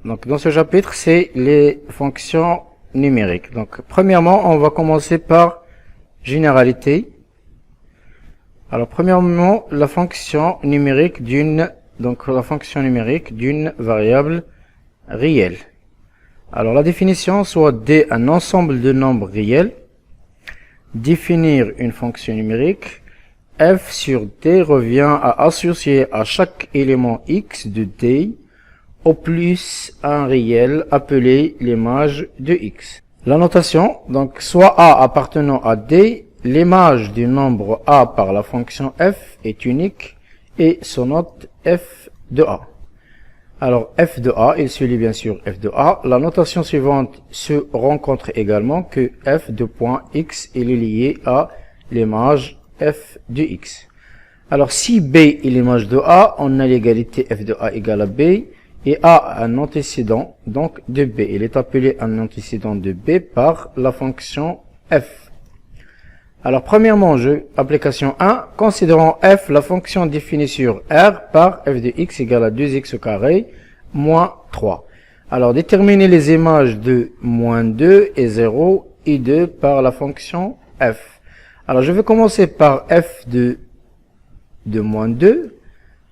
Donc, dans ce chapitre, c'est les fonctions numériques. Donc, premièrement, on va commencer par généralité. Alors, premièrement, la fonction numérique d'une variable réelle. Alors, la définition, soit D, un ensemble de nombres réels. Définir une fonction numérique. F sur D revient à associer à chaque élément X de D au plus un réel appelé l'image de X. La notation, donc soit A appartenant à D, l'image du nombre A par la fonction F est unique et son note F de A. Alors F de A, il se lit bien sûr F de A. La notation suivante se rencontre également que F de point X est lié à l'image F de X. Alors si B est l'image de A, on a l'égalité F de A égale à B. Et A un antécédent donc de B. Il est appelé un antécédent de B par la fonction F. Alors premièrement, application 1, considérons F la fonction définie sur R par F de X égale à 2X au carré moins 3. Alors déterminer les images de moins 2 et 0 et 2 par la fonction F. Alors je vais commencer par F de moins 2.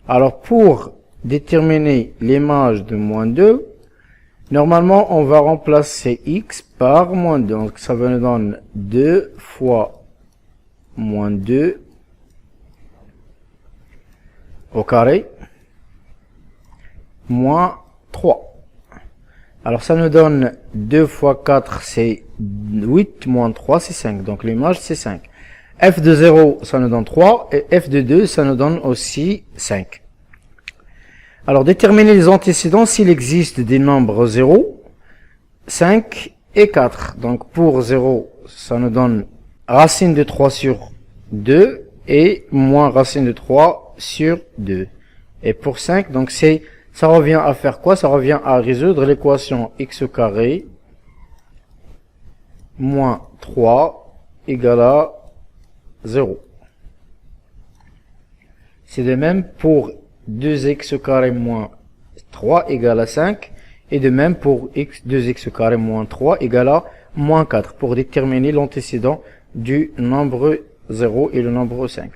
Alors pour déterminer l'image de moins 2, normalement on va remplacer X par moins 2. Donc ça nous donne 2 fois moins 2 au carré moins 3. Alors ça nous donne 2 fois 4 c'est 8 moins 3 c'est 5. Donc l'image c'est 5. F de 0 ça nous donne 3 et F de 2 ça nous donne aussi 5. Alors, déterminer les antécédents s'il existe des nombres 0, 5 et 4. Donc, pour 0, ça nous donne racine de 3 sur 2 et moins racine de 3 sur 2. Et pour 5, donc ça revient à faire quoi? Ça revient à résoudre l'équation x au carré moins 3 égale à 0. C'est de même pour 2x au carré moins 3 égale à 5. Et de même pour 2x au carré moins 3 égale à moins 4. Pour déterminer l'antécédent du nombre 0 et le nombre 5.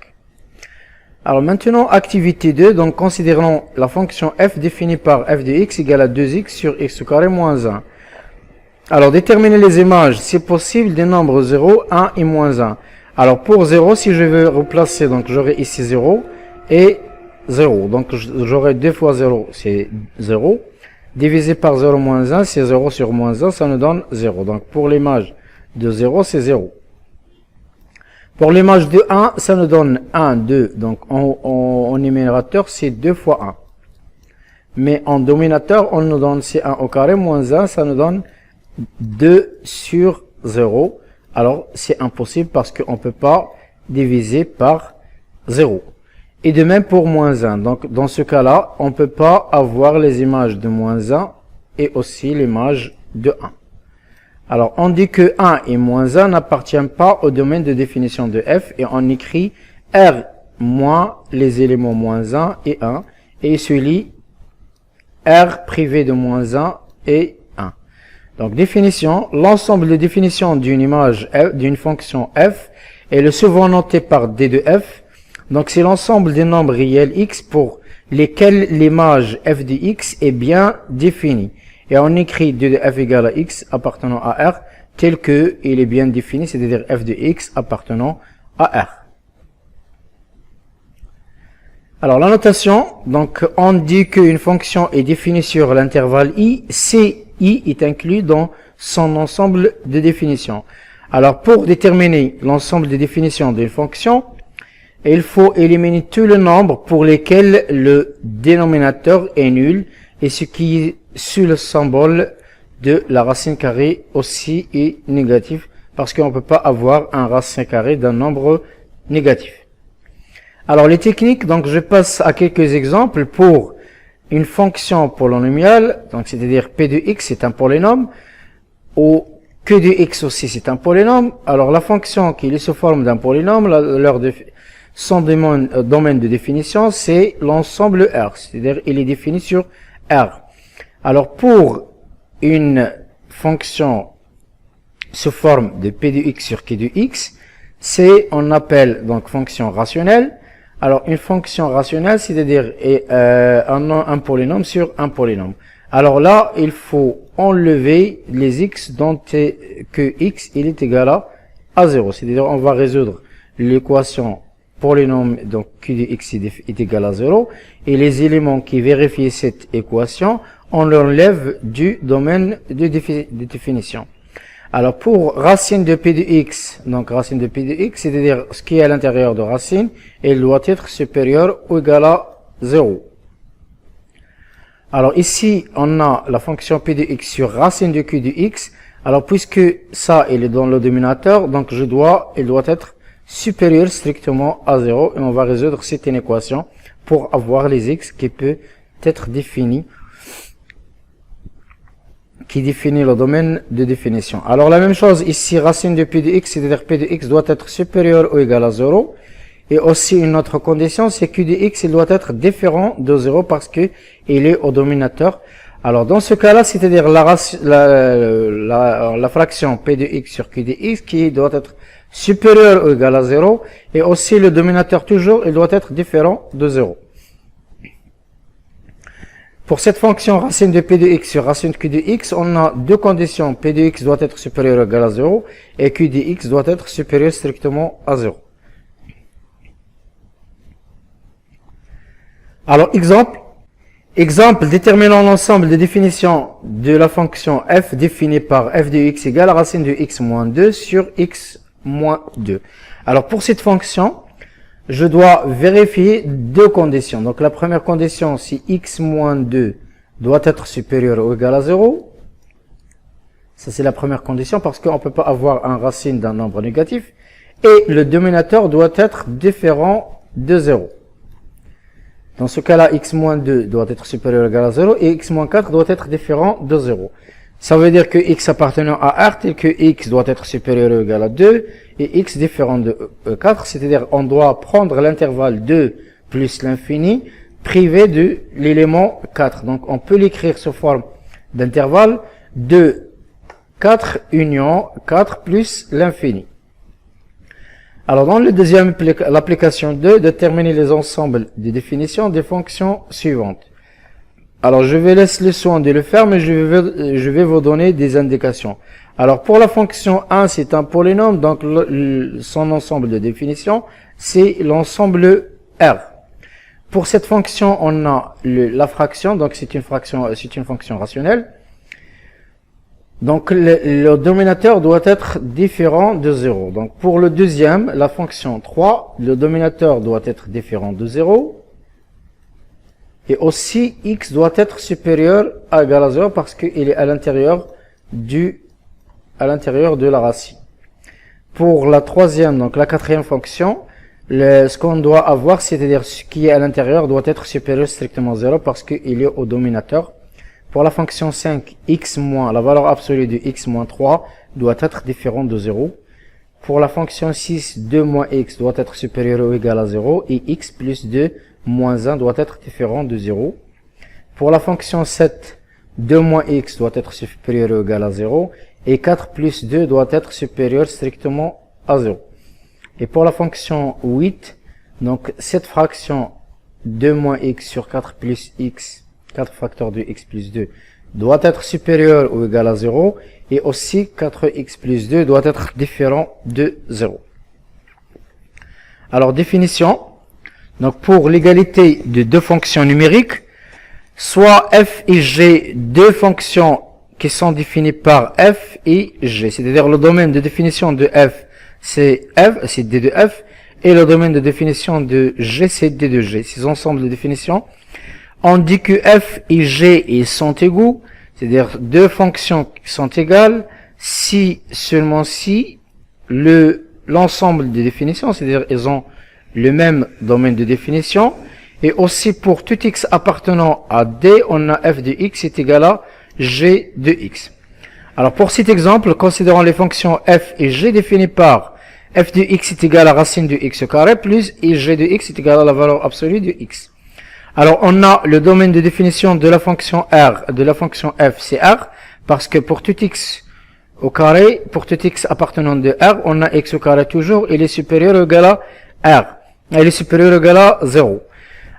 Alors maintenant, activité 2. Donc considérons la fonction f définie par f de x égale à 2x sur x au carré moins 1. Alors déterminer les images, c'est possible, des nombres 0, 1 et moins 1. Alors pour 0, si je veux replacer, donc j'aurai ici 0 et 0. Donc j'aurai 2 fois 0, c'est 0. Divisé par 0 moins 1, c'est 0 sur moins 1, ça nous donne 0. Donc pour l'image de 0, c'est 0. Pour l'image de 1, ça nous donne 1, 2. Donc en numérateur, c'est 2 fois 1. Mais en dominateur, on nous donne c'est 1 au carré moins 1, ça nous donne 2 sur 0. Alors c'est impossible parce qu'on ne peut pas diviser par 0. Et de même pour moins 1. Donc, dans ce cas-là, on ne peut pas avoir les images de moins 1 et aussi l'image de 1. Alors, on dit que 1 et moins 1 n'appartiennent pas au domaine de définition de f et on écrit R moins les éléments moins 1 et 1 et il se lit R privé de moins 1 et 1. Donc, définition, l'ensemble de définitions d'une image d'une fonction f est le souvent noté par D de f. Donc, c'est l'ensemble des nombres réels x pour lesquels l'image f de x est bien définie. Et on écrit 2 de f égale à x appartenant à R tel que il est bien défini, c'est-à-dire f de x appartenant à R. Alors, la notation, donc, on dit qu'une fonction est définie sur l'intervalle i, ci est inclus dans son ensemble de définitions. Alors, pour déterminer l'ensemble de définitions d'une fonction, il faut éliminer tous les nombres pour lesquels le dénominateur est nul et ce qui est sous le symbole de la racine carrée aussi est négatif parce qu'on ne peut pas avoir un racine carré d'un nombre négatif. Alors les techniques, donc je passe à quelques exemples pour une fonction polynomiale, donc c'est-à-dire p de x c'est un polynôme ou q de x aussi c'est un polynôme. Alors la fonction qui est sous forme d'un polynôme, son domaine de définition, c'est l'ensemble R, c'est-à-dire il est défini sur R. Alors, pour une fonction sous forme de p de x sur q de x, on appelle donc fonction rationnelle. Alors, une fonction rationnelle, c'est-à-dire un polynôme sur un polynôme. Alors là, il faut enlever les x dont que x il est égal à 0. C'est-à-dire, on va résoudre l'équation polynôme, donc q de x est égal à 0. Et les éléments qui vérifient cette équation, on l'enlève du domaine de définition. Alors, pour racine de p de x, donc racine de p de x, c'est-à-dire ce qui est à l'intérieur de racine, il doit être supérieur ou égal à 0. Alors, ici, on a la fonction p de x sur racine de q de x. Alors, puisque ça, il est dans le dénominateur, donc il doit être supérieur strictement à 0. Et on va résoudre cette inéquation pour avoir les x qui peut être définis, qui définit le domaine de définition. Alors, la même chose ici, racine de p de x, c'est-à-dire p de x doit être supérieur ou égal à 0. Et aussi, une autre condition, c'est q de x, il doit être différent de 0 parce que il est au dominateur. Alors, dans ce cas-là, c'est-à-dire la fraction p de x sur q de x qui doit être supérieur ou égal à 0. Et aussi, le dominateur toujours, il doit être différent de 0. Pour cette fonction racine de p de x sur racine de q de x, on a deux conditions. P de x doit être supérieur ou égal à 0 et q de x doit être supérieur strictement à 0. Alors, exemple déterminant l'ensemble des définitions de la fonction f définie par f de x égale à racine de x moins 2 sur x moins 2. Alors, pour cette fonction, je dois vérifier deux conditions. Donc, la première condition, si x moins 2 doit être supérieur ou égal à 0. Ça, c'est la première condition parce qu'on ne peut pas avoir un racine d'un nombre négatif. Et le dénominateur doit être différent de 0. Dans ce cas-là, x moins 2 doit être supérieur ou égal à 0 et x moins 4 doit être différent de 0. Ça veut dire que x appartenant à R tel que x doit être supérieur ou égal à 2 et x différent de 4, c'est-à-dire on doit prendre l'intervalle 2 plus l'infini privé de l'élément 4. Donc on peut l'écrire sous forme d'intervalle 2, 4 union 4 plus l'infini. Alors, dans le deuxième, l'application 2, déterminer les ensembles de définitions des fonctions suivantes. Alors, je vais laisser le soin de le faire, mais je vais vous donner des indications. Alors, pour la fonction 1, c'est un polynôme, donc son ensemble de définitions, c'est l'ensemble R. Pour cette fonction, on a la fraction, donc c'est une fonction rationnelle. Donc, le dominateur doit être différent de 0. Donc, pour le deuxième, la fonction 3, le dominateur doit être différent de 0. Et aussi, x doit être supérieur à égal à 0 parce qu'il est à l'intérieur de la racine. Pour la troisième, donc la quatrième fonction, ce qu'on doit avoir, c'est-à-dire ce qui est à l'intérieur doit être supérieur strictement à 0 parce qu'il est au dominateur. Pour la fonction 5, x moins, la valeur absolue de x moins 3 doit être différente de 0. Pour la fonction 6, 2 moins x doit être supérieur ou égal à 0. Et x plus 2 moins 1 doit être différent de 0. Pour la fonction 7, 2 moins x doit être supérieur ou égal à 0. Et 4 plus 2 doit être supérieur strictement à 0. Et pour la fonction 8, donc cette fraction 2 moins x sur 4 plus x, 4 facteurs de x plus 2 doit être supérieur ou égal à 0 et aussi 4x plus 2 doit être différent de 0. Alors définition, donc pour l'égalité de deux fonctions numériques, soit f et g, deux fonctions qui sont définies par f et g, c'est-à-dire le domaine de définition de f c'est d de f et le domaine de définition de g c'est d de g. Ces ensembles de définitions, on dit que f et g ils sont égaux, c'est-à-dire deux fonctions qui sont égales si, seulement si, l'ensemble des définitions, c'est-à-dire ils ont le même domaine de définition, et aussi pour tout x appartenant à d, on a f de x est égal à g de x. Alors pour cet exemple, considérons les fonctions f et g définies par f de x est égal à racine de x au carré plus et g de x est égal à la valeur absolue de x. Alors, on a le domaine de définition de la fonction R, de la fonction f, c'est R, parce que pour tout x au carré, pour tout x appartenant de R, on a x au carré toujours, il est supérieur ou égal à R. Il est supérieur ou égal à 0.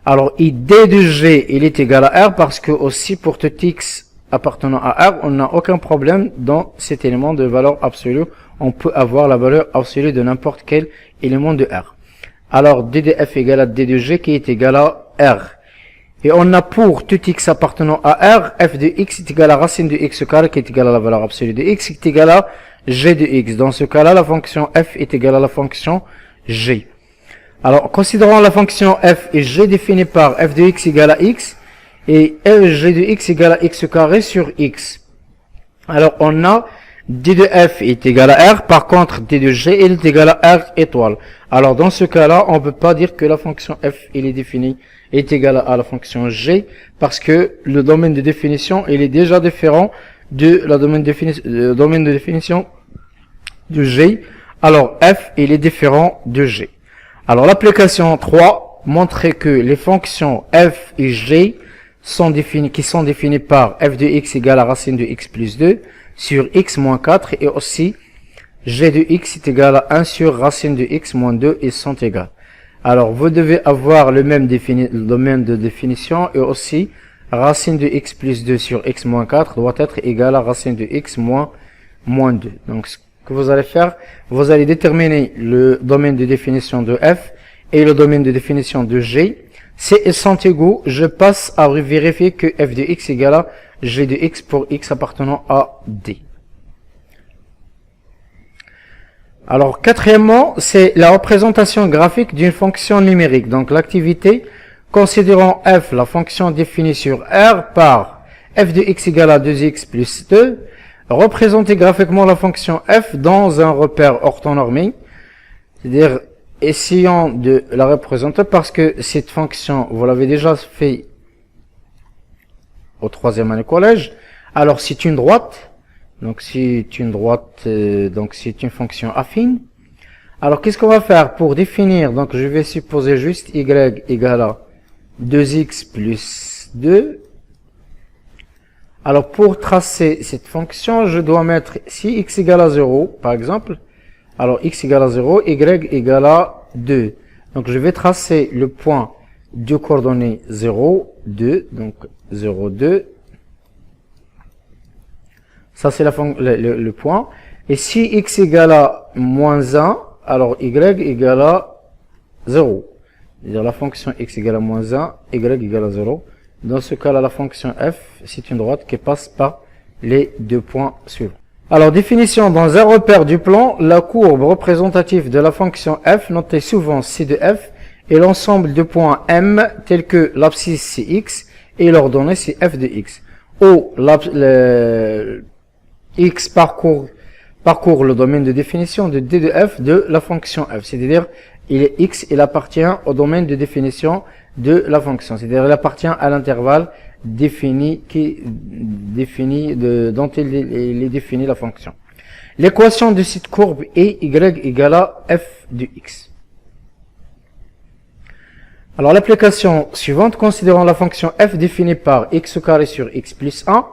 Alors, id de g, il est égal à R, parce que aussi pour tout x appartenant à R, on n'a aucun problème dans cet élément de valeur absolue. On peut avoir la valeur absolue de n'importe quel élément de R. Alors, d de f égale à d de g qui est égal à R. Et on a pour tout x appartenant à R, f de x est égal à racine de x au carré qui est égal à la valeur absolue de x qui est égal à g de x. Dans ce cas-là, la fonction f est égale à la fonction g. Alors, considérons la fonction f et g définie par f de x égale à x et g de x égale à x au carré sur x. Alors, on a d de f est égal à r, par contre d de g est égal à r étoile. Alors dans ce cas-là, on ne peut pas dire que la fonction f il est définie est égal à la fonction g, parce que le domaine de définition il est déjà différent de la domaine de définition de g. Alors f il est différent de g. Alors l'application 3 montrait que les fonctions f et g qui sont définies par f de x égale à racine de x plus 2 sur x moins 4 et aussi g de x est égal à 1 sur racine de x moins 2 et sont égales. Alors vous devez avoir le même domaine de définition et aussi racine de x plus 2 sur x moins 4 doit être égal à racine de x moins 2. Donc ce que vous allez faire, vous allez déterminer le domaine de définition de f et le domaine de définition de g. Si ils sont égaux, je passe à vérifier que f de x égale à g de x pour x appartenant à d. Alors, quatrièmement, c'est la représentation graphique d'une fonction numérique. Donc, l'activité, considérant f, la fonction définie sur R par f de x égale à 2x plus 2, représenter graphiquement la fonction f dans un repère orthonormé. C'est-à-dire, essayons de la représenter parce que cette fonction, vous l'avez déjà fait au 3e année collège. Alors, c'est une droite. Donc, c'est une droite, donc c'est une fonction affine. Alors, qu'est-ce qu'on va faire pour définir? Donc, je vais supposer juste y égale à 2x plus 2. Alors, pour tracer cette fonction, je dois mettre, si x égale à 0, par exemple, alors x égale à 0, y égale à 2. Donc, je vais tracer le point de coordonnées 0, 2, donc 0, 2. Ça, c'est le point. Et si x égale à moins 1, alors y égale à 0. C'est-à-dire la fonction x égale à moins 1, y égale à 0. Dans ce cas-là, la fonction f, c'est une droite qui passe par les deux points suivants. Alors, définition dans un repère du plan, la courbe représentative de la fonction f, notée souvent c de f, est l'ensemble de points m tels que l'abscisse c'est x et l'ordonnée c'est f de x. Où x parcourt le domaine de définition de d de f de la fonction f. C'est-à-dire, x, il appartient au domaine de définition de la fonction. C'est-à-dire, il appartient à l'intervalle défini dont il est défini la fonction. L'équation de cette courbe est y égale à f de x. Alors, l'application suivante, considérant la fonction f définie par x au carré sur x plus 1.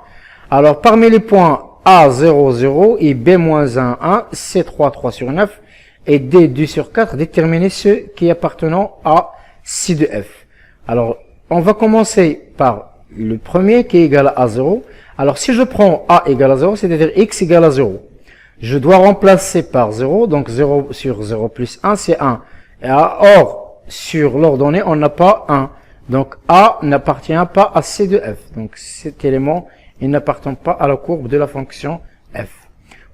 Alors, parmi les points a 0, 0 et b moins 1, 1, c 3, 3 sur 9 et d 2 sur 4, déterminer ceux qui appartiennent à c de f. Alors, on va commencer par le premier qui est égal à 0. Alors, si je prends a égale à 0, c'est-à-dire x égale à 0, je dois remplacer par 0, donc 0 sur 0 plus 1, c'est 1. Or, sur l'ordonnée, on n'a pas 1. Donc, a n'appartient pas à c de f. Donc, cet élément, il n'appartient pas à la courbe de la fonction f.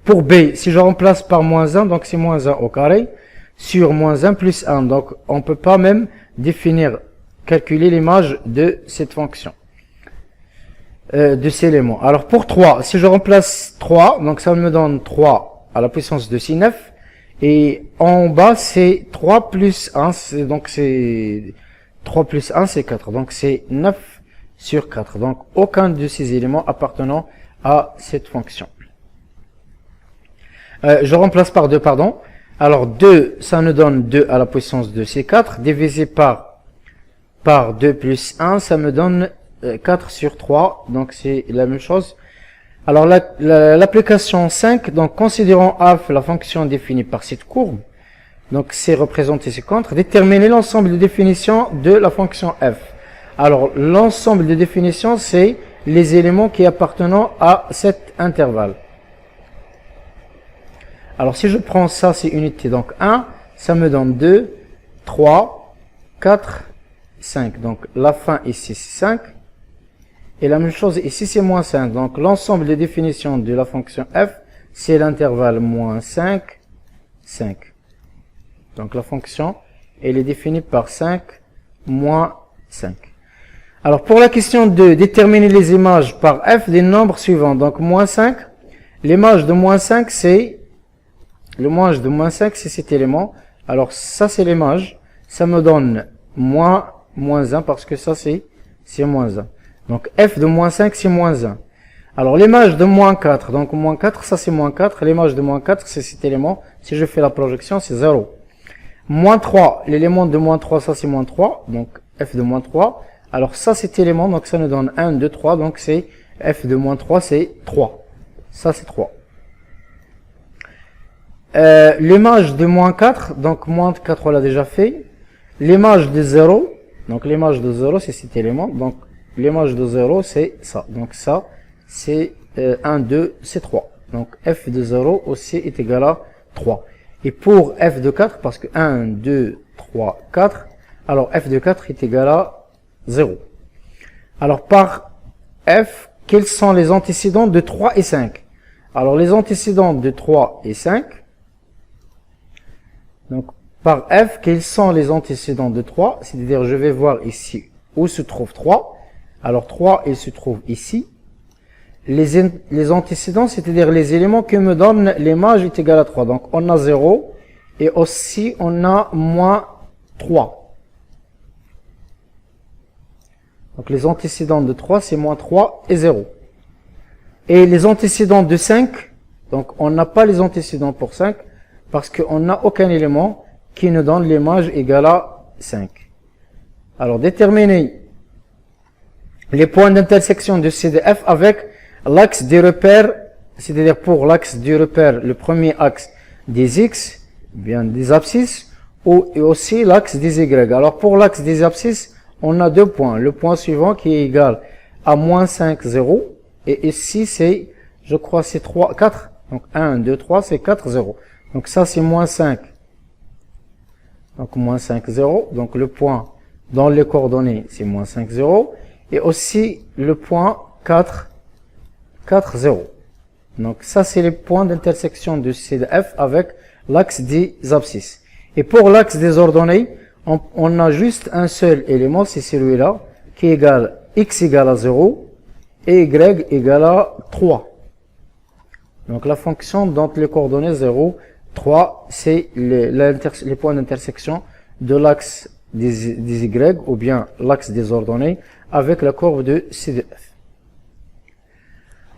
Pour b, si je remplace par moins 1, donc c'est moins 1 au carré, sur moins 1 plus 1. Donc, on ne peut pas même calculer l'image de cette fonction, de cet élément. Alors, pour 3, si je remplace 3, donc ça me donne 3 à la puissance de 6, 9. Et en bas, c'est 3 plus 1, donc c'est 3 plus 1, c'est 4. Donc, c'est 9 sur 4. Donc, aucun de ces éléments appartenant à cette fonction. Je remplace par 2, pardon. Alors, 2, ça nous donne 2 à la puissance de C4, divisé par par 2 plus 1, ça me donne 4 sur 3, donc c'est la même chose. Alors l'application 5, donc considérons f la fonction définie par cette courbe, donc c'est représenté ci-contre, déterminer l'ensemble de définitions de la fonction f. Alors l'ensemble de définitions, c'est les éléments qui appartiennent à cet intervalle. Alors si je prends ça, c'est unité, donc 1, ça me donne 2, 3, 4, 5. Donc la fin ici c'est 5. Et la même chose ici c'est moins 5. Donc l'ensemble des définitions de la fonction f, c'est l'intervalle moins 5, 5. Donc la fonction, elle est définie par 5, moins 5. Alors pour la question de déterminer les images par f des nombres suivants. Donc moins 5, l'image de moins 5 c'est cet élément. Alors ça c'est l'image, ça me donne moins 1 parce que ça c'est moins 1. Donc f de moins 5 c'est moins 1. Alors l'image de moins 4, donc moins 4 ça c'est moins 4, l'image de moins 4 c'est cet élément, si je fais la projection c'est 0. Moins 3, l'élément de moins 3 ça c'est moins 3, donc f de moins 3. Alors ça cet élément, donc ça nous donne 1, 2, 3, donc c'est f de moins 3 c'est 3. Ça c'est 3. L'image de moins 4, donc moins 4 on l'a déjà fait. L'image de 0, donc l'image de 0 c'est cet élément, donc l'image de 0 c'est ça, donc ça c'est 1, 2, c'est 3. Donc f de 0 aussi est égal à 3. Et pour f de 4, parce que 1, 2, 3, 4, alors f de 4 est égal à 0. Alors par f, quels sont les antécédents de 3 et 5? Alors les antécédents de 3 et 5, donc par f, quels sont les antécédents de 3? C'est-à-dire je vais voir ici où se trouve 3. Alors 3, il se trouve ici. Les antécédents, c'est-à-dire les éléments qui me donnent l'image est égal à 3. Donc on a 0 et aussi on a moins 3. Donc les antécédents de 3 c'est moins 3 et 0. Et les antécédents de 5, donc on n'a pas les antécédents pour 5 parce qu'on n'a aucun élément qui nous donne l'image égale à 5. Alors déterminer les points d'intersection de CDF avec l'axe des repères, c'est-à-dire pour l'axe du repère, le premier axe des X, bien des abscisses, et aussi l'axe des Y. Alors pour l'axe des abscisses, on a deux points. Le point suivant qui est égal à moins 5, 0, et ici c'est, je crois c'est 3, 4, donc 1, 2, 3, c'est 4, 0. Donc ça c'est moins 5, donc moins 5, 0, donc le point dans les coordonnées c'est moins 5, 0, et aussi le point 4, 4, 0. Donc ça c'est les points d'intersection de CDF avec l'axe des abscisses. Et pour l'axe des ordonnées, on a juste un seul élément, c'est celui-là, qui est égal x égale à 0 et y égale à 3. Donc la fonction dont les coordonnées 0, 3, c'est les points d'intersection de l'axe des y ou bien l'axe des ordonnées avec la courbe de CDF.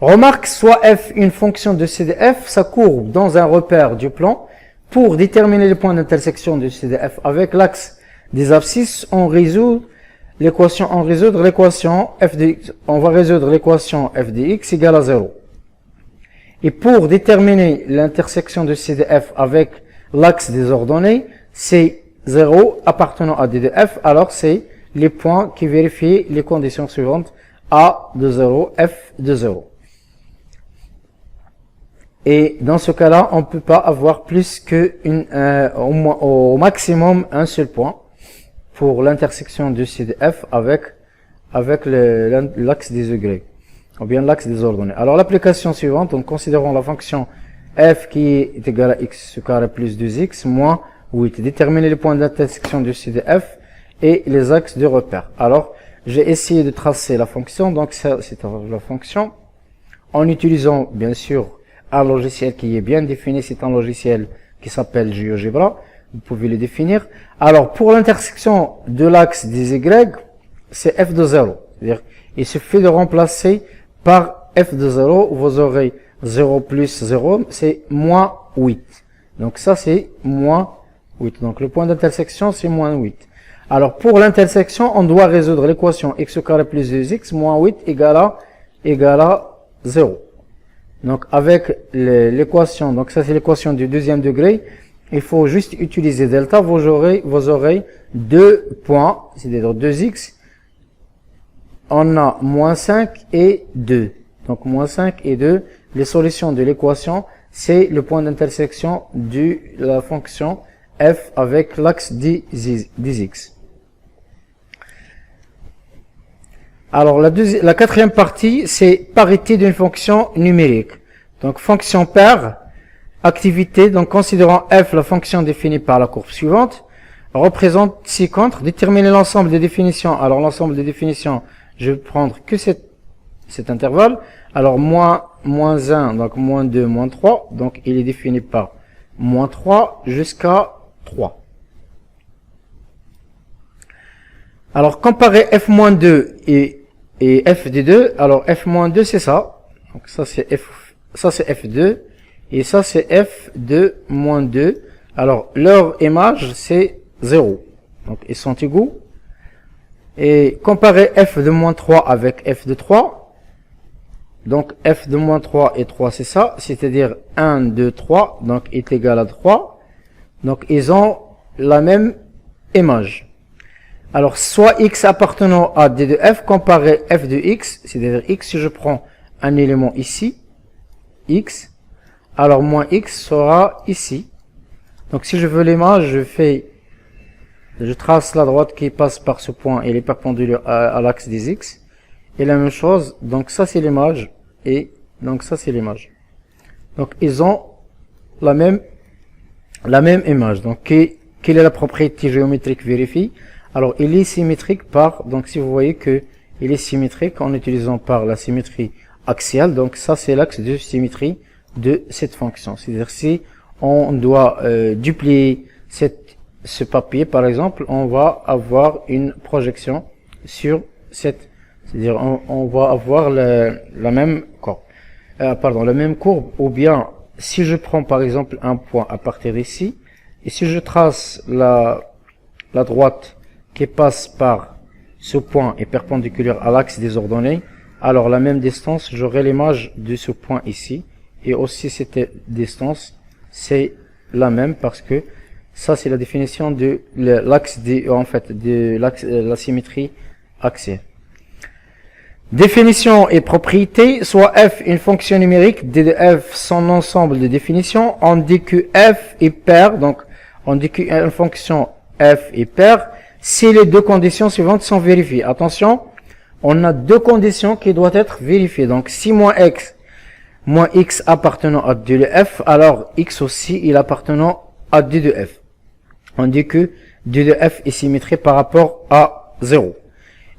Remarque, soit f une fonction de CDF, sa courbe dans un repère du plan. Pour déterminer les points d'intersection de CDF avec l'axe des abscisses, on va résoudre l'équation f de x, on va résoudre l'équation f de x égale à 0. Et pour déterminer l'intersection de CDF avec l'axe des ordonnées, c'est 0 appartenant à D de f, alors c'est les points qui vérifient les conditions suivantes, a de 0, f de 0. Et dans ce cas-là, on ne peut pas avoir plus que au maximum un seul point pour l'intersection de CDF avec l'axe des Y, ou bien l'axe des ordonnées. Alors l'application suivante, en considérant la fonction f qui est égale à x carré plus 2x moins 8. Déterminer les points d'intersection de CDF et les axes de repère. Alors, j'ai essayé de tracer la fonction, donc c'est la fonction, en utilisant bien sûr un logiciel qui est bien défini, c'est un logiciel qui s'appelle GeoGebra, vous pouvez le définir. Alors, pour l'intersection de l'axe des Y, c'est f de 0. C'est-à-dire, il suffit de remplacer par f de 0, vous aurez 0 plus 0, c'est moins 8. Donc ça, c'est moins 8. Donc le point d'intersection, c'est moins 8. Alors, pour l'intersection, on doit résoudre l'équation x au carré plus 2x moins 8 égale à 0. Donc, avec l'équation, donc ça c'est l'équation du deuxième degré, il faut juste utiliser delta, vous aurez deux points, c'est-à-dire 2x, on a moins 5 et 2. Donc, moins 5 et 2, les solutions de l'équation, c'est le point d'intersection de la fonction f avec l'axe des x. Alors, la quatrième partie, c'est parité d'une fonction numérique. Donc, fonction paire, activité, donc considérant f la fonction définie par la courbe suivante, représente ci-contre, déterminer l'ensemble des définitions. Alors, l'ensemble des définitions, je vais prendre que cet intervalle. Alors, moins 1, donc moins 2, moins 3, donc il est défini par moins 3 jusqu'à 3. Alors, comparer f-2 et f de 2, alors f-2 c'est ça, donc ça c'est f2, et ça c'est f de moins 2, alors leur image c'est 0, donc ils sont égaux, et comparer f de moins 3 avec f de 3, donc f de moins 3 et 3 c'est ça, c'est-à-dire 1, 2, 3, donc est égal à 3, donc ils ont la même image. Alors, soit x appartenant à d de f, comparer f de x, c'est-à-dire x, si je prends un élément ici, x, alors moins x sera ici. Donc, si je veux l'image, je trace la droite qui passe par ce point, et elle est perpendiculaire à l'axe des x. Et la même chose, donc ça c'est l'image, et donc ça c'est l'image. Donc, ils ont la même image. Donc, quelle est la propriété géométrique vérifiée? Alors, il est symétrique par, donc si vous voyez que il est symétrique en utilisant par la symétrie axiale, donc ça c'est l'axe de symétrie de cette fonction. C'est-à-dire si on doit duplier ce papier par exemple, on va avoir une projection sur cette, c'est-à-dire on va avoir la même courbe, ou bien si je prends par exemple un point à partir d'ici, et si je trace la droite qui passe par ce point est perpendiculaire à l'axe des ordonnées, alors la même distance, j'aurai l'image de ce point ici, et aussi cette distance, c'est la même parce que ça c'est la définition de l'axe de la symétrie axiale. Définition et propriété, soit f une fonction numérique, d de f son ensemble de définitions, on dit que f est paire, donc on dit qu'une fonction f est paire, si les deux conditions suivantes sont vérifiées. Attention, on a deux conditions qui doivent être vérifiées. Donc, si moins x appartenant à d de f, alors x aussi, il appartenant à d de f. On dit que d de f est symétrique par rapport à 0.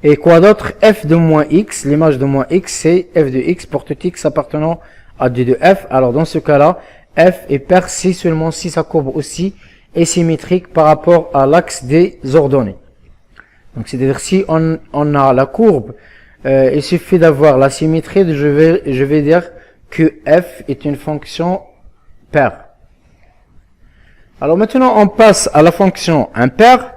Et quoi d'autre? F de moins x, l'image de moins x, c'est f de x pour tout x appartenant à d de f. Alors, dans ce cas-là, f est paire si seulement si sa courbe aussi est symétrique par rapport à l'axe des ordonnées. Donc, c'est-à-dire si on a la courbe, il suffit d'avoir la symétrie, je vais dire que f est une fonction paire. Alors maintenant, on passe à la fonction impaire.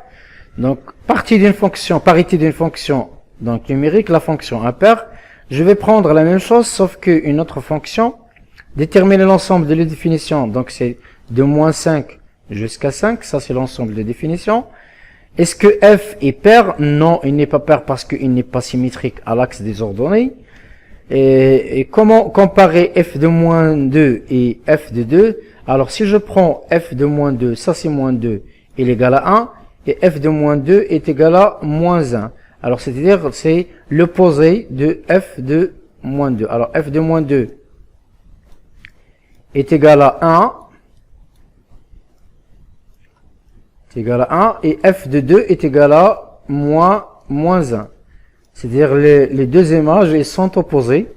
Donc, parité d'une fonction donc numérique, la fonction impaire. Je vais prendre la même chose, sauf qu'une autre fonction. Déterminer l'ensemble de les définitions. Donc, c'est de moins 5 jusqu'à 5, ça c'est l'ensemble des définitions. Est-ce que f est paire? Non, il n'est pas paire parce qu'il n'est pas symétrique à l'axe des ordonnées. Et comment comparer f de moins 2 et f de 2? Alors si je prends f de moins 2, ça c'est moins 2, il est égal à 1, et f de moins 2 est égal à moins 1. Alors c'est-à-dire c'est l'opposé de f de moins 2. Alors f de moins 2 est égal à 1, et f de 2 est égal à moins 1. C'est-à-dire les deux images ils sont opposées.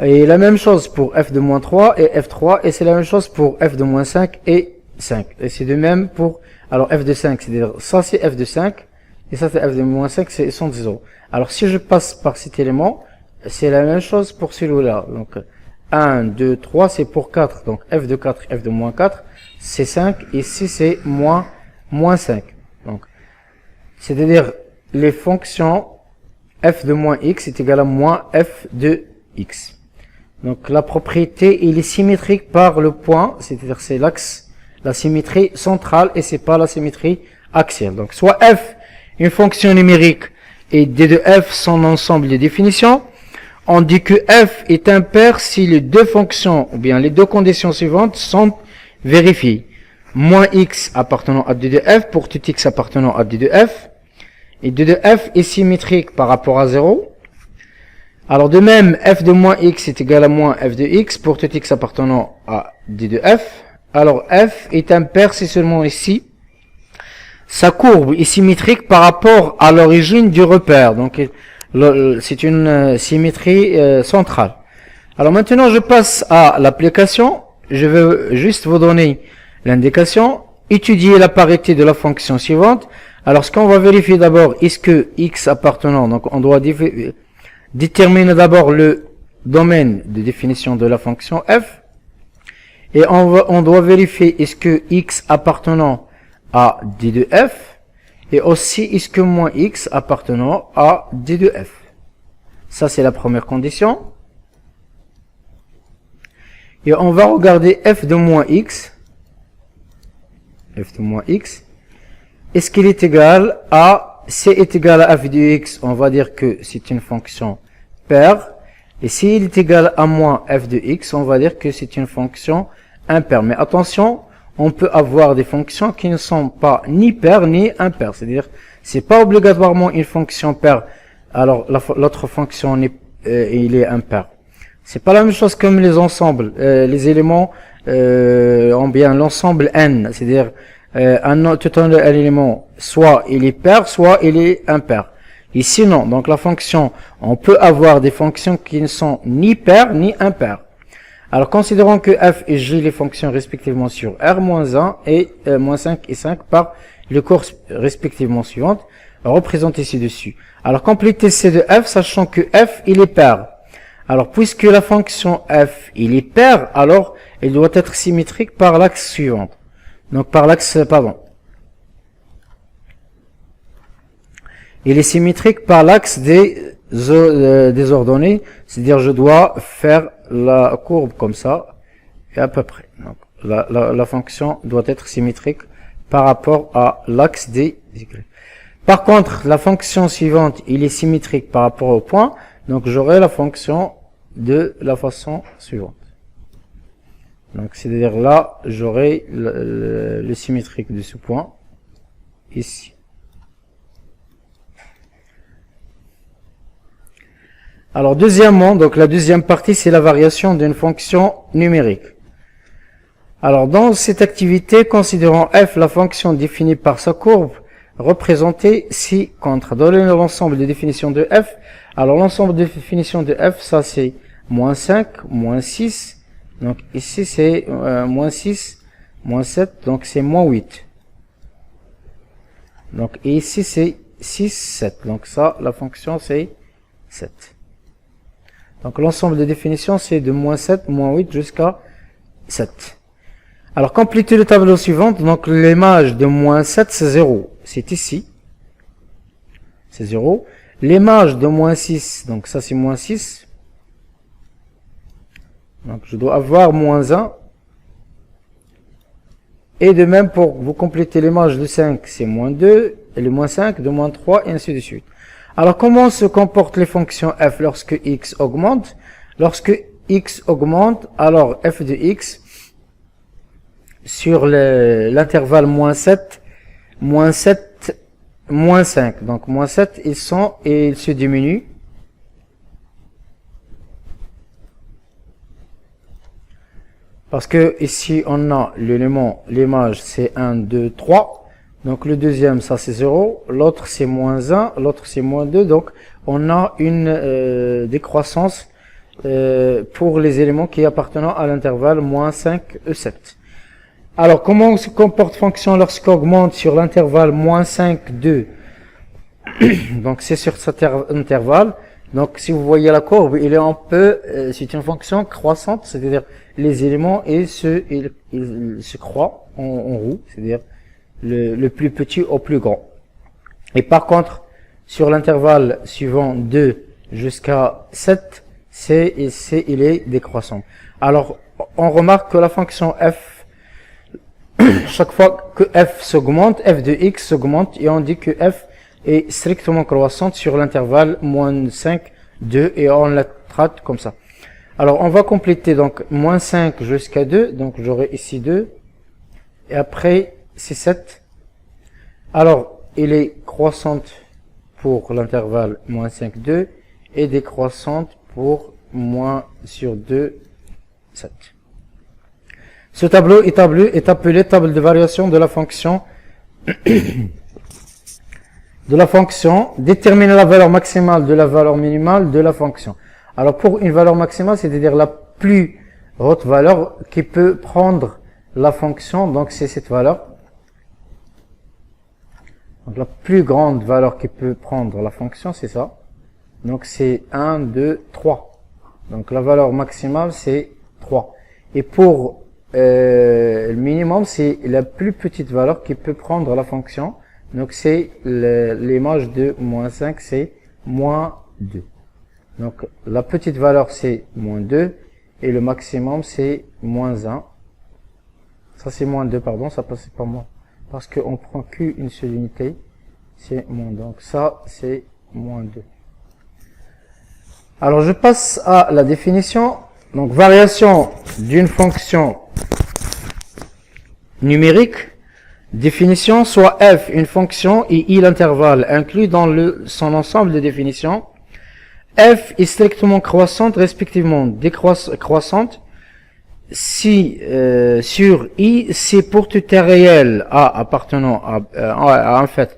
Et la même chose pour f de moins 3 et f3, et c'est la même chose pour f de moins 5 et 5. Et c'est de même pour, alors f de 5, c'est-à-dire ça c'est f de 5, et ça c'est f de moins 5, ils sont 0. Alors si je passe par cet élément, c'est la même chose pour celui-là. Donc 1, 2, 3, c'est pour 4. Donc f de 4, f de moins 4, c'est 5, et ici c'est moins 5. Donc C'est-à-dire les fonctions f de moins x est égal à moins f de x. Donc la propriété, il est symétrique par le point, c'est-à-dire c'est l'axe, la symétrie centrale et c'est pas la symétrie axiale. Donc soit f, une fonction numérique, et d de f son ensemble de définitions, on dit que f est impair si les deux fonctions, ou bien les deux conditions suivantes sont vérifiées. Moins x appartenant à d de f pour tout x appartenant à d de f, et d de f est symétrique par rapport à 0. Alors de même, f de moins x est égal à moins f de x pour tout x appartenant à d de f. Alors f est impair si seulement ici, sa courbe est symétrique par rapport à l'origine du repère. Donc c'est une symétrie centrale. Alors maintenant je passe à l'application. Je vais juste vous donner l'indication. Étudier la parité de la fonction suivante. Alors ce qu'on va vérifier d'abord, est-ce que x appartenant, donc on doit déterminer d'abord le domaine de définition de la fonction f. Et on doit vérifier est-ce que x appartenant à d de f. Et aussi est-ce que moins x appartenant à d de f. Ça c'est la première condition. Et on va regarder f de moins x. F de moins x. Est-ce qu'il est égal à, c est égal à f de x, on va dire que c'est une fonction paire. Et s'il est égal à moins f de x, on va dire que c'est une fonction impaire. Mais attention, on peut avoir des fonctions qui ne sont pas ni paires ni impaires. C'est-à-dire, c'est pas obligatoirement une fonction paire. Alors, l'autre fonction, il est impair. C'est pas la même chose comme les ensembles. Les éléments ont bien l'ensemble n. C'est-à-dire, tout un élément, soit il est pair, soit il est impair. Ici, non. Donc, la fonction, on peut avoir des fonctions qui ne sont ni paires ni impaires. Alors, considérons que f et g les fonctions respectivement sur r-1 et -5 et 5 par les courses respectivement suivantes, représentées ci-dessus. Alors, compléter c de f, sachant que f, il est pair. Alors, puisque la fonction f, il est pair, alors, il doit être symétrique par l'axe suivant. Donc, par l'axe, pardon. Il est symétrique par l'axe des ordonnées, c'est-à-dire je dois faire la courbe comme ça, et à peu près. Donc, la fonction doit être symétrique par rapport à l'axe des y. Par contre, la fonction suivante, il est symétrique par rapport au point, donc j'aurai la fonction de la façon suivante. Donc, c'est-à-dire là, j'aurai le symétrique de ce point, ici. Alors, deuxièmement, donc la deuxième partie, c'est la variation d'une fonction numérique. Alors, dans cette activité, considérons f la fonction définie par sa courbe, représentée ci contre. Donner l'ensemble de définitions de f. Alors, l'ensemble de définitions de f, ça c'est -5, -6. Donc, ici c'est -6, -7, donc c'est -8. Donc, et ici c'est 6, 7. Donc, ça, la fonction c'est 7. Donc, l'ensemble de définitions, c'est de -7, -8 jusqu'à 7. Alors, complétez le tableau suivant. Donc, l'image de -7, c'est 0. C'est ici. C'est 0. L'image de -6, donc ça, c'est -6. Donc, je dois avoir -1. Et de même, pour vous compléter l'image de 5, c'est -2. Et le -5, de -3, et ainsi de suite. Alors, comment se comportent les fonctions f lorsque x augmente? Lorsque x augmente, alors f de x sur l'intervalle -7, -7, -5. Donc, -7, ils sont et ils se diminuent. Parce que ici, on a l'élément, l'image, c'est 1, 2, 3. Donc, le deuxième, ça c'est 0. L'autre, c'est -1. L'autre, c'est -2. Donc, on a une décroissance pour les éléments qui appartiennent à l'intervalle -5 et 7. Alors, comment se comporte fonction lorsqu'on augmente sur l'intervalle -5, 2? Donc, c'est sur cet intervalle. Donc, si vous voyez la courbe, il est un peu, c'est une fonction croissante, c'est-à-dire les éléments ils se croient en roue, c'est-à-dire le plus petit au plus grand. Et par contre, sur l'intervalle suivant 2 jusqu'à 7, il est décroissant. Alors, on remarque que la fonction f, chaque fois que f s'augmente, f de x s'augmente, et on dit que f est strictement croissante sur l'intervalle moins 5, 2, et on la traite comme ça. Alors, on va compléter donc moins 5 jusqu'à 2, donc j'aurai ici 2, et après c'est 7. Alors, il est croissante pour l'intervalle moins 5, 2, et décroissante pour moins sur 2, 7. Ce tableau est appelé table de variation de la fonction déterminer la valeur maximale de la valeur minimale de la fonction. Alors pour une valeur maximale, c'est-à-dire la plus haute valeur qui peut prendre la fonction, donc c'est cette valeur. Donc la plus grande valeur qui peut prendre la fonction, c'est ça. Donc c'est 1, 2, 3. Donc la valeur maximale, c'est 3. Et pour le minimum, c'est la plus petite valeur qui peut prendre la fonction. Donc c'est l'image de moins 5, c'est moins 2. Donc la petite valeur, c'est moins 2. Et le maximum, c'est moins 1. Ça c'est moins 2, pardon, ça passe pas moins. Parce qu'on prend qu'une seule unité, c'est moins 2. Donc ça, c'est moins 2. Alors je passe à la définition. Donc variation d'une fonction numérique. Définition, soit f une fonction et i l'intervalle inclus dans son ensemble de définitions. F est strictement croissante, respectivement décroissante. Si sur i, c'est pour tout t réel a appartenant à en fait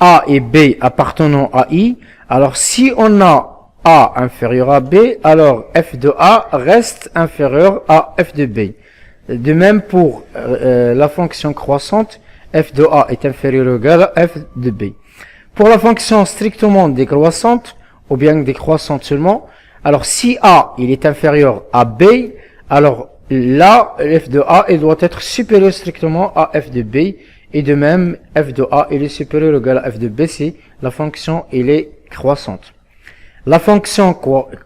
a et b appartenant à i. Alors si on a a inférieur à b, alors f de a reste inférieur à f de b. De même pour la fonction croissante, f de a est inférieur ou égal à f de b. Pour la fonction strictement décroissante, ou bien décroissante seulement, alors si a il est inférieur à b, alors là, f de a il doit être supérieur strictement à f de b, et de même f de a il est supérieur ou égal à f de b si la fonction il est croissante. La fonction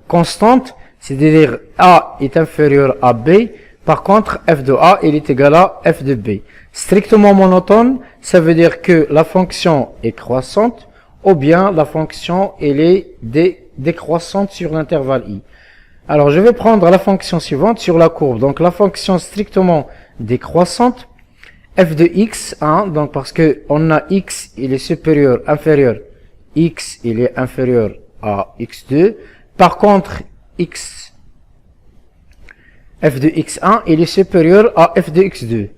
constante, c'est-à-dire a est inférieur à b, par contre, f de a, il est égal à f de b. Strictement monotone, ça veut dire que la fonction est croissante, ou bien la fonction, elle est décroissante sur l'intervalle i. Alors, je vais prendre la fonction suivante sur la courbe. Donc, la fonction strictement décroissante, f de x, hein, donc parce que on a x, il est inférieur, x, il est inférieur à x2. Par contre, f de x1, il est supérieur à f de x2.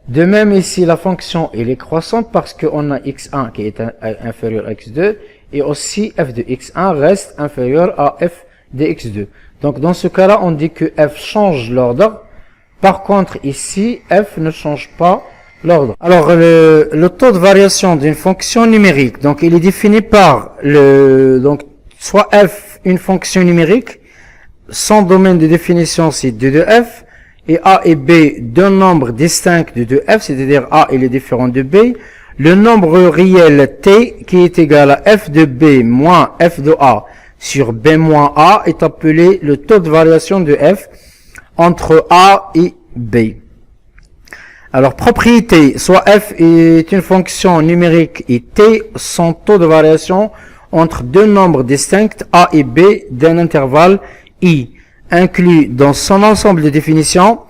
De même ici, la fonction, elle est croissante parce qu'on a x1 qui est inférieur à x2, et aussi f de x1 reste inférieur à f de x2. Donc dans ce cas-là, on dit que f change l'ordre. Par contre, ici, f ne change pas l'ordre. Alors, le taux de variation d'une fonction numérique, donc il est défini par donc soit f une fonction numérique, son domaine de définition c'est 2 de f, et a et b d'un nombre distinct de 2f, c'est-à-dire a il est différent de b. Le nombre réel t qui est égal à f de b moins f de a sur b moins a est appelé le taux de variation de f entre a et b. Alors propriété, soit f est une fonction numérique et t son taux de variation entre deux nombres distincts a et b d'un intervalle i, inclus dans son ensemble de définitions.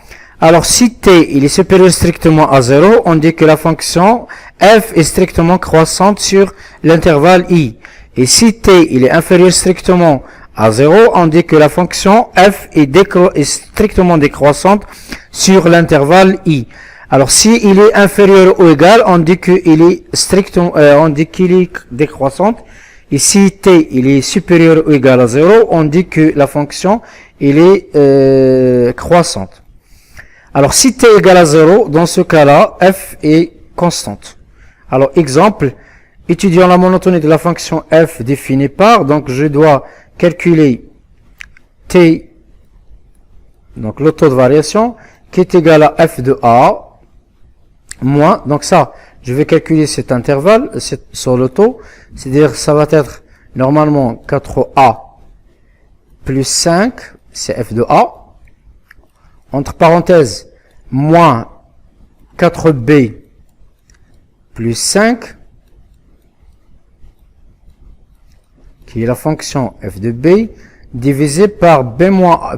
Alors si t il est supérieur strictement à 0, on dit que la fonction f est strictement croissante sur l'intervalle i. Et si t il est inférieur strictement à 0, on dit que la fonction f est strictement décroissante sur l'intervalle i. Alors si il est inférieur ou égal, on dit qu'il est décroissante. Et si t il est supérieur ou égal à 0, on dit que la fonction il est croissante. Alors si t est égal à 0, dans ce cas-là, f est constante. Alors exemple, étudiant la monotonie de la fonction f définie par, donc je dois calculer t, donc le taux de variation, qui est égal à f de a, moins, donc ça, je vais calculer cet intervalle sur le taux, c'est-à-dire ça va être normalement 4a plus 5, c'est f de a, entre parenthèses, moins 4b plus 5, qui est la fonction f de b, divisé par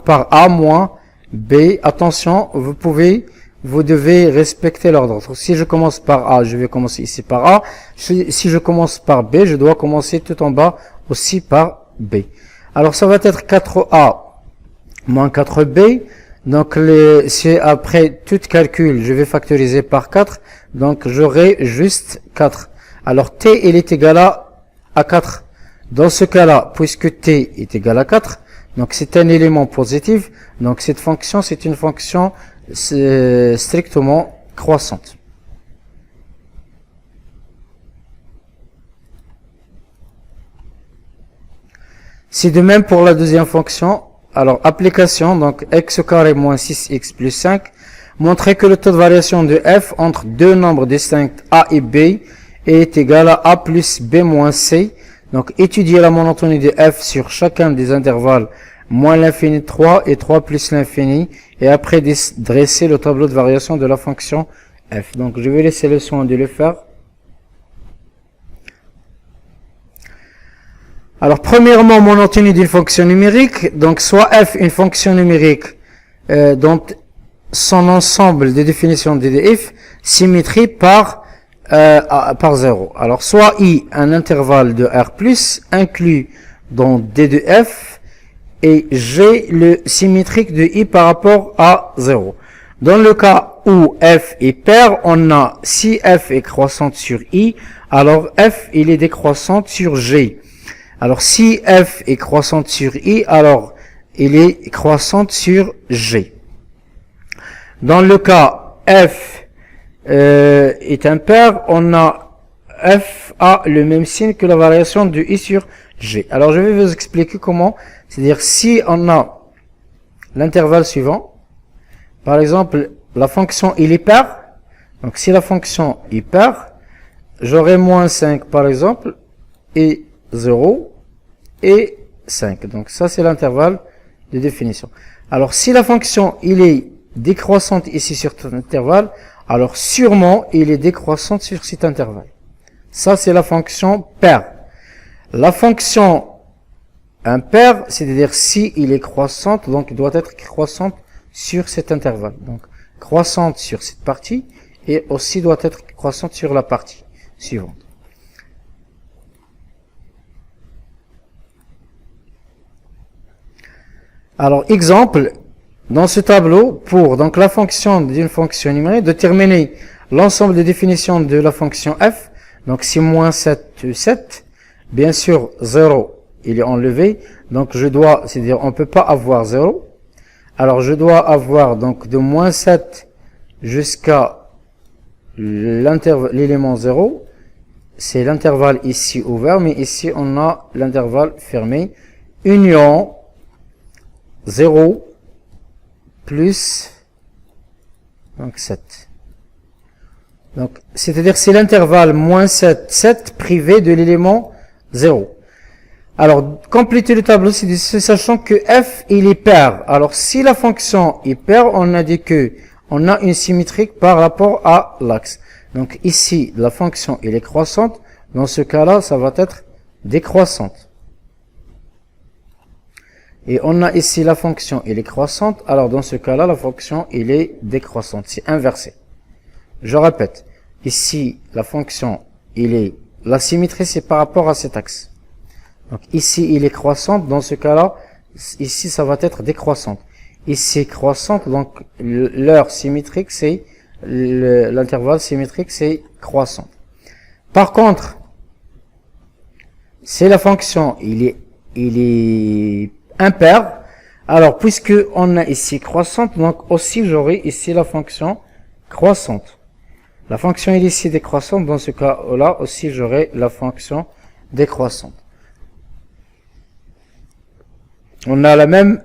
par a moins b. Attention, vous devez respecter l'ordre. Si je commence par a, je vais commencer ici par a. Si je commence par b, je dois commencer tout en bas aussi par b. Alors ça va être 4a moins 4b. Donc si après tout calcul, je vais factoriser par 4. Donc j'aurai juste 4. Alors t il est égal à 4. Dans ce cas-là, puisque t est égal à 4, donc c'est un élément positif, donc cette fonction, c'est une fonction strictement croissante. C'est de même pour la deuxième fonction. Alors, application, donc x au carré moins 6x plus 5, montrer que le taux de variation de f entre deux nombres distincts a et b est égal à a plus b moins c. Donc, étudier la monotonie de f sur chacun des intervalles moins l'infini 3 et 3 plus l'infini, et après dresser le tableau de variation de la fonction f. Donc, je vais laisser le soin de le faire. Alors, premièrement, monotonie d'une fonction numérique. Donc, soit f, une fonction numérique dont son ensemble de définitions de if symétrie par 0. Alors, soit i, un intervalle de r+, inclus dans d de f, et g, le symétrique de i par rapport à 0. Dans le cas où f est pair, on a si f est croissante sur i, alors f, il est décroissante sur g. Alors, si f est croissante sur i, alors il est croissante sur g. Dans le cas f est impair, on a f a le même signe que la variation de i sur g. Alors, je vais vous expliquer comment. C'est-à-dire, si on a l'intervalle suivant, par exemple, la fonction il est pair. Donc, si la fonction est pair, j'aurai moins 5, par exemple, et 0 et 5. Donc, ça, c'est l'intervalle de définition. Alors, si la fonction il est décroissante ici sur cet intervalle, alors sûrement, il est décroissante sur cet intervalle. Ça, c'est la fonction pair. La fonction impair, c'est-à-dire si il est croissante, donc il doit être croissante sur cet intervalle. Donc, croissante sur cette partie, et aussi doit être croissante sur la partie suivante. Alors, exemple, dans ce tableau, pour donc la fonction d'une fonction numérique, déterminer l'ensemble de définitions de la fonction f. Donc, si moins 7, 7, bien sûr, 0, il est enlevé. Donc, je dois, c'est-à-dire, on peut pas avoir 0. Alors, je dois avoir, donc, de moins 7 jusqu'à l'élément 0. C'est l'intervalle ici ouvert, mais ici, on a l'intervalle fermé. Union 0 plus donc 7. Donc, c'est-à-dire c'est l'intervalle moins 7, 7 privé de l'élément 0. Alors, compléter le tableau, c'est sachant que f, il est pair. Alors, si la fonction est pair, on a dit que on a une symétrique par rapport à l'axe. Donc, ici, la fonction, elle est croissante. Dans ce cas-là, ça va être décroissante. Et on a ici la fonction, elle est croissante. Alors, dans ce cas-là, la fonction, elle est décroissante. C'est inversé. Je répète. Ici, la fonction, la symétrie, c'est par rapport à cet axe. Donc, ici, il est croissante. Dans ce cas-là, ici, ça va être décroissante. Ici, croissante. Donc, l'heure symétrique, c'est, l'intervalle symétrique, c'est croissante. Par contre, c'est la fonction, il est impair. Alors, puisque on a ici croissante, donc aussi j'aurai ici la fonction croissante. La fonction est ici décroissante, dans ce cas-là aussi j'aurai la fonction décroissante. On a la même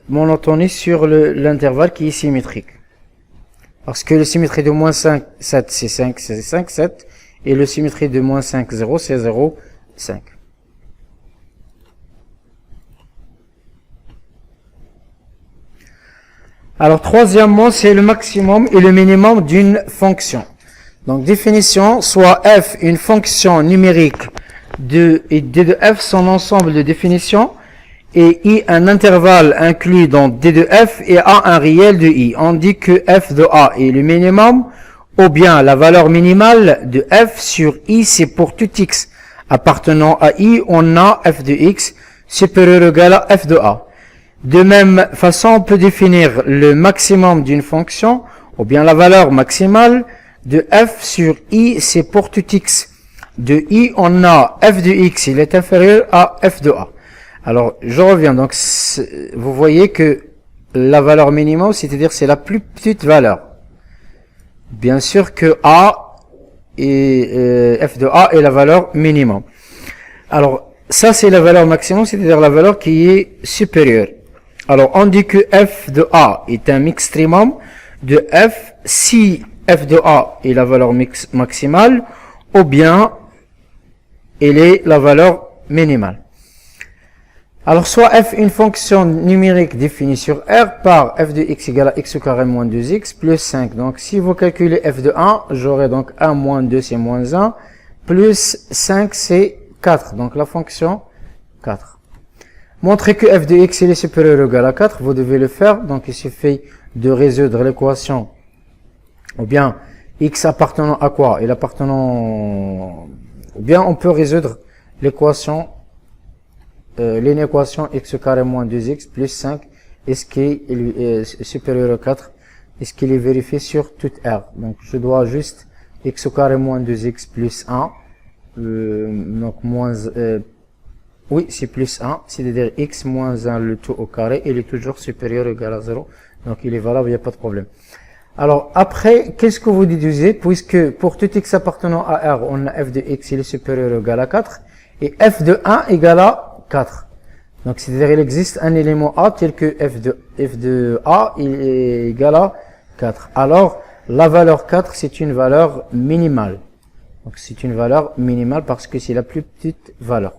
monotonie sur l'intervalle qui est symétrique. Parce que le symétrie de moins 5, 7, c'est 5, 7. Et le symétrie de moins 5, 0, c'est 0, 5. Alors, troisièmement, c'est le maximum et le minimum d'une fonction. Donc, définition, soit f une fonction numérique et d de f son ensemble de définitions, et i un intervalle inclus dans d de f et a un réel de i. On dit que f de a est le minimum, ou bien la valeur minimale de f sur i, c'est pour tout x appartenant à i, on a f de x supérieur ou égal à f de a. De même façon, on peut définir le maximum d'une fonction, ou bien la valeur maximale de f sur i, c'est pour tout x. De i, on a f de x, il est inférieur à f de a. Alors, je reviens. Donc, vous voyez que la valeur minimum, c'est-à-dire c'est la plus petite valeur. Bien sûr que a et f de a est la valeur minimum. Alors, ça c'est la valeur maximum, c'est-à-dire la valeur qui est supérieure. Alors, on dit que f de a est un maximum de f si f de a est la valeur maximale, ou bien elle est la valeur minimale. Alors, soit f une fonction numérique définie sur R par f de x égale à x au carré moins 2x plus 5. Donc, si vous calculez f de 1, j'aurai donc 1 moins 2, c'est moins 1, plus 5, c'est 4. Donc, la fonction 4. Montrer que f de x est supérieur ou égal à 4, vous devez le faire. Donc, il suffit de résoudre l'équation, ou bien x appartenant à quoi? Il appartenant, ou bien on peut résoudre l'équation, l'inéquation x au carré moins 2x plus 5, est-ce qu'il est supérieur à 4? Est-ce qu'il est vérifié sur toute R? Donc, je dois juste x au carré moins 2x plus 1, donc moins, oui, c'est plus 1, c'est-à-dire x moins 1 le tout au carré, il est toujours supérieur ou égal à 0, donc il est valable, il n'y a pas de problème. Alors, après, qu'est-ce que vous déduisez? Puisque pour tout x appartenant à R, on a f de x, il est supérieur ou égal à 4, et f de 1 égale à 4. Donc, c'est-à-dire, il existe un élément A tel que f de A, il est égal à 4. Alors, la valeur 4, c'est une valeur minimale. Donc, c'est une valeur minimale parce que c'est la plus petite valeur.